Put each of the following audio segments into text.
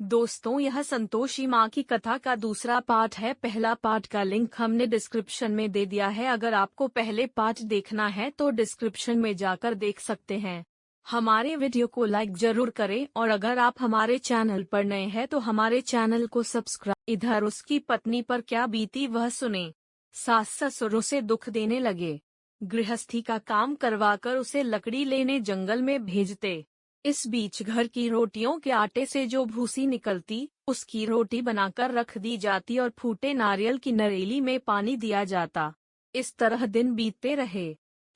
दोस्तों, यह संतोषी माँ की कथा का दूसरा पार्ट है। पहला पार्ट का लिंक हमने डिस्क्रिप्शन में दे दिया है। अगर आपको पहले पार्ट देखना है तो डिस्क्रिप्शन में जाकर देख सकते हैं। हमारे वीडियो को लाइक जरूर करें और अगर आप हमारे चैनल पर नए हैं तो हमारे चैनल को सब्सक्राइब। इधर उसकी पत्नी पर क्या बीती वह सुने। सास ससुर उसे दुख देने लगे। गृहस्थी का काम करवाकर उसे लकड़ी लेने जंगल में भेजते। इस बीच घर की रोटियों के आटे से जो भूसी निकलती उसकी रोटी बनाकर रख दी जाती और फूटे नारियल की नरेली में पानी दिया जाता। इस तरह दिन बीतते रहे।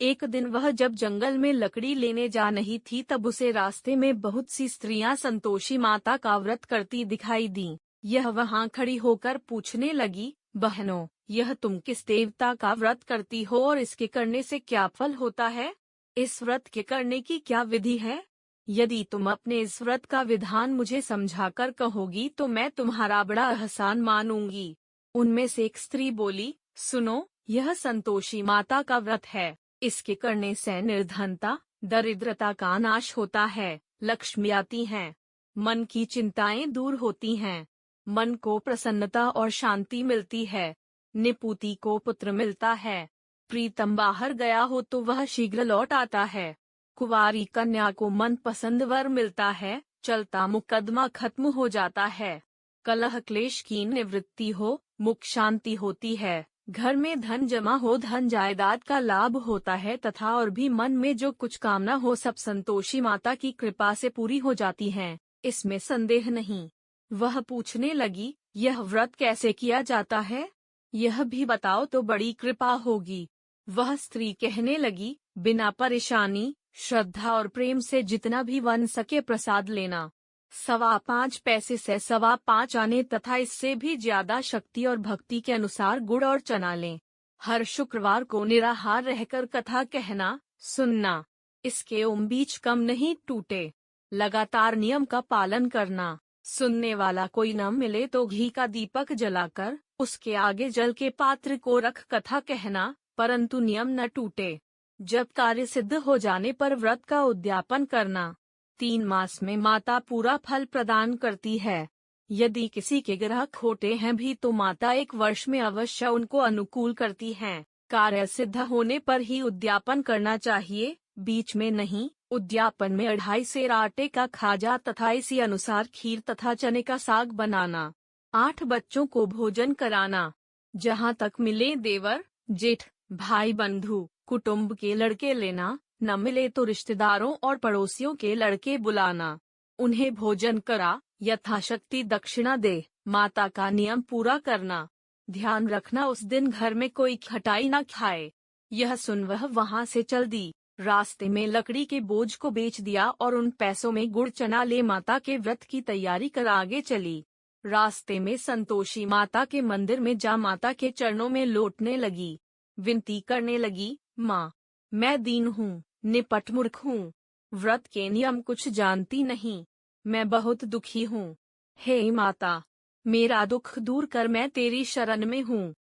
एक दिन वह जब जंगल में लकड़ी लेने जा रही थी तब उसे रास्ते में बहुत सी स्त्रियां संतोषी माता का व्रत करती दिखाई दी। यह वहां खड़ी होकर पूछने लगी, बहनों, यह तुम किस देवता का व्रत करती हो और इसके करने से क्या फल होता है? इस व्रत के करने की क्या विधि है? यदि तुम अपने इस व्रत का विधान मुझे समझाकर कहोगी तो मैं तुम्हारा बड़ा एहसान मानूंगी। उनमें से एक स्त्री बोली, सुनो, यह संतोषी माता का व्रत है। इसके करने से निर्धनता, दरिद्रता का नाश होता है, लक्ष्मी आती हैं, मन की चिंताएं दूर होती हैं, मन को प्रसन्नता और शांति मिलती है, निपुति को पुत्र मिलता है, प्रीतम बाहर गया हो तो वह शीघ्र लौट आता है, कुंवारी कन्या को मनपसंद वर मिलता है, चलता मुकदमा खत्म हो जाता है, कलह क्लेश की निवृत्ति हो, मुख शांति होती है, घर में धन जमा हो, धन जायदाद का लाभ होता है तथा और भी मन में जो कुछ कामना हो सब संतोषी माता की कृपा से पूरी हो जाती हैं, इसमें संदेह नहीं। वह पूछने लगी, यह व्रत कैसे किया जाता है? यह भी बताओ तो बड़ी कृपा होगी। वह स्त्री कहने लगी, बिना परेशानी, श्रद्धा और प्रेम से जितना भी बन सके प्रसाद लेना। 5.25 पैसे से 5.25 आने तथा इससे भी ज्यादा शक्ति और भक्ति के अनुसार गुड़ और चना लें। हर शुक्रवार को निराहार रहकर कथा कहना, सुनना। इसके बीच कम नहीं टूटे। लगातार नियम का पालन करना। सुनने वाला कोई न मिले तो घी का दीपक जलाकर उसके आगे जल के पात्र को रख कथा कहना, परंतु नियम न टूटे। जब कार्य सिद्ध हो जाने पर व्रत का उद्यापन करना। 3 मास में माता पूरा फल प्रदान करती है। यदि किसी के ग्रह खोटे हैं भी तो माता 1 वर्ष में अवश्य उनको अनुकूल करती हैं। कार्य सिद्ध होने पर ही उद्यापन करना चाहिए, बीच में नहीं। उद्यापन में 2.5 सेर आटे का खाजा तथा इसी अनुसार खीर तथा चने का साग बनाना। 8 बच्चों को भोजन कराना। जहाँ तक मिले देवर, जेठ, भाई बंधु, कुटुंब के लड़के लेना, न मिले तो रिश्तेदारों और पड़ोसियों के लड़के बुलाना। उन्हें भोजन करा, यथाशक्ति दक्षिणा दे, माता का नियम पूरा करना। ध्यान रखना उस दिन घर में कोई खटाई न खाए। यह सुन वह वहां से चल दी। रास्ते में लकड़ी के बोझ को बेच दिया और उन पैसों में गुड़ चना ले माता के व्रत की तैयारी कर आगे चली। रास्ते में संतोषी माता के मंदिर में जा माता के चरणों में लौटने लगी। विनती करने लगी, माँ, मैं दीन हूँ, निपट मूर्ख हूँ, व्रत के नियम कुछ जानती नहीं, मैं बहुत दुखी हूँ। हे माता, मेरा दुख दूर कर, मैं तेरी शरण में हूँ।